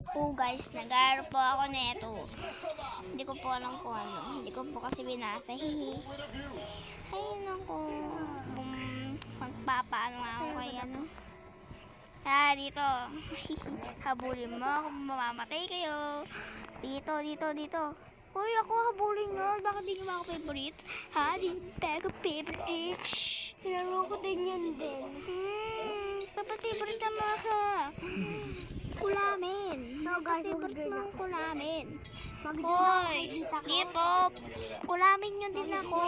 Po guys, nag-aaral po ako nito. Hindi ko po alam kung ano. Hindi ko po kasi binasa. Hihi. Ay, naku. Magpapaano nga ako kay ano. Dito. Habulin mo ako, mamamatay kayo. Dito. Uy, ako habulin nga. Bakit di nyo ako favorite? Di tayo favorite. Nilaro ko din yan din. Favorite na mga ka. Kulamin. So guys, Favorite mo ang kulamin. Mag-join Hoy, ako kay tita ko. dito. Kulamin nyo din ako.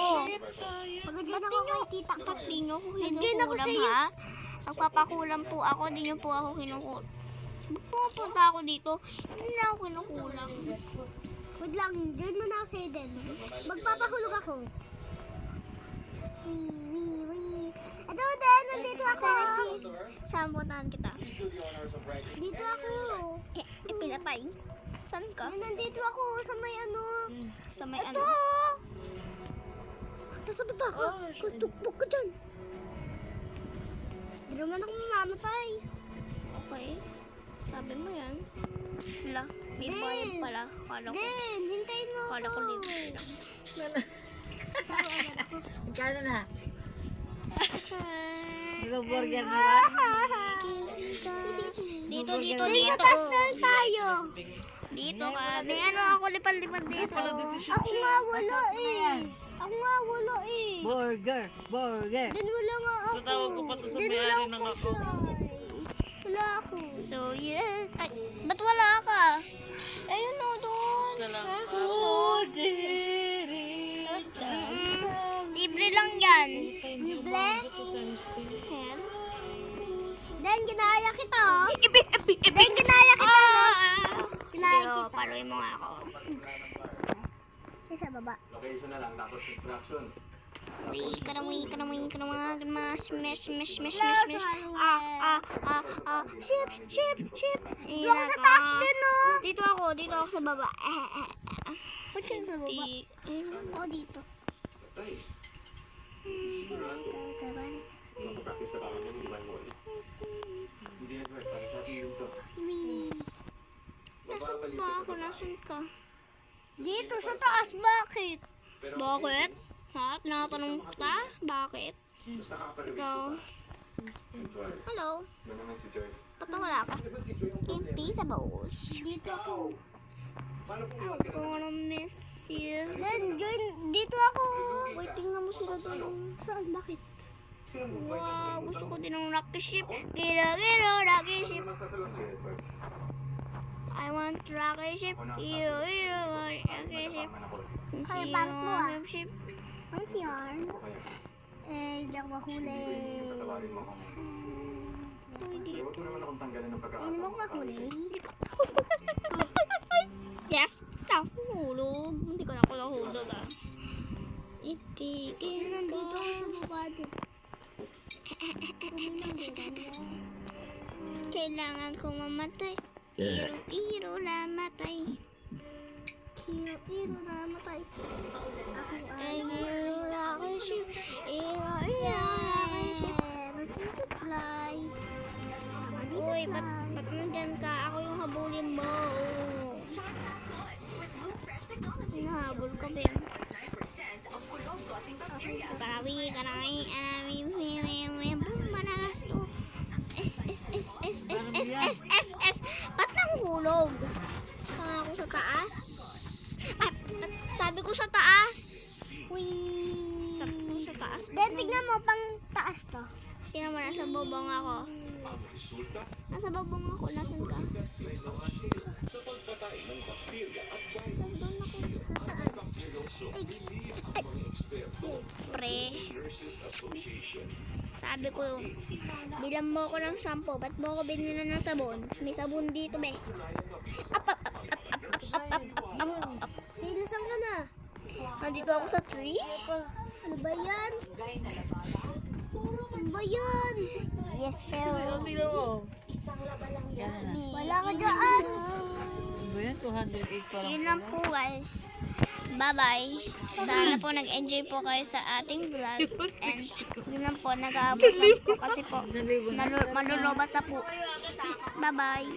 Mag-join ako kay tita ko. Ba't di nyo ako Nag-join ako kinukulam, sa'yo. ha? Magpapakulam po ako, di nyo po ako kinukulam. Ba't pumunta ako dito? Hindi na ako kinukulam. Wait lang, join mo na ako sa'yo din. Magpapahulog ako. Wee. Ito din, nandito ako. Sambutan kita. Dito ako. Pinatay. Saan ka? Nandito ako sa may ano. Sa may Ito. ano? Nasa bata ka. Kastukpok ka dyan. Hindi naman ako mamamatay. Okay. Sabi mo yan. Wala. May Din. bayad pala. Kala ko. Din, hintayin mo ako. Kala ko libre lang. Magkano na? Hi. Burger na ba? Dito. Sa taas na lang tayo. Dito ka. May ano ako lipad-lipad dito. Ako nga wala eh. Burger. Din wala nga ako. Tatawag ko pa to sa Din may-ari wala ng akong ako. fly. Wala ako. So, yes. Ay, ba't wala ka? Ayun o, doon. Libre lang yan. Libre? Hell? Then, ginaya kita. Ipi. Then, ginaya kita. Ginaya Pero, kita. paluin mo nga ako. Sa baba. Location na lang, tapos instruction. Uy, kanamoy. Smash. Ship. Doon ako sa taas din, no? Dito ako sa baba. Ba't ka sa baba? O, dito. Tay, magpa-practice na ba kami? Hindi ba mo? Hindi nag-work. Para sa atin dito. Nasaan ba ako? Nasaan ka? Dito, sa taas. Bakit? Bakit? Ha? Natanong kita? Bakit? Mas nakaka-release Ikaw? Joy. Hello? Ano naman si Joy? Ba't wala ka? Di ba si Joy ang Invisible. Dito ako. Paano po yun? I'm gonna miss you. Then, join. Dito ako. Wait, tingnan mo sila doon. Saan? Bakit? Sino mo ba? Wow, gusto ko din ng rocket ship. Giro, rocket ship. Naman sasalusin. I want rocket ship. Giro, rocket ship. Kaya bakit mo, ah? Ship. Ang yarn. Di ako mahuli. Patawarin mo kung... Pero huwag mo naman akong tanggalin ng Hindi pagkakataon. mo ako mahuli. Yes, nahulog. Hindi ko na ako nahulog ah. Ipigil Nandito ko. ako sa baba din. Kailangan ko mamatay. Iro namatay. Iro na namatay. Ay, rocket ship. Iro, rocket ship. Mag-supply. Uy, ba't nandyan ka? Ako yung habulin mo. Hinahabol ka, Ben. Karawi, managas to. S. Ba't nahuhulog? Saan ako sa taas? Ay, sabi ko sa taas. Sabi ko sa taas. Then, tignan mo, pang taas to. Tingnan mo, nasa bobong ako. Nasa bobong ako, nasan ka? Nandun ako. Ay, pre. Sabi ko, bilang mo ako ng 10. Ba't mo ako binila ng sabon? May sabon dito, be. Up. Sino saan ka na? Nandito ako sa tree. Ano ba yan? Ano ba yan? Yes, Wala ka dyan. Ano ba yan? 208 pa lang. Yun lang po, guys. Bye-bye. Sana po nag-enjoy po kayo sa ating vlog. And yun lang po, nag-aabot lang po kasi po malulobat na po. Bye-bye.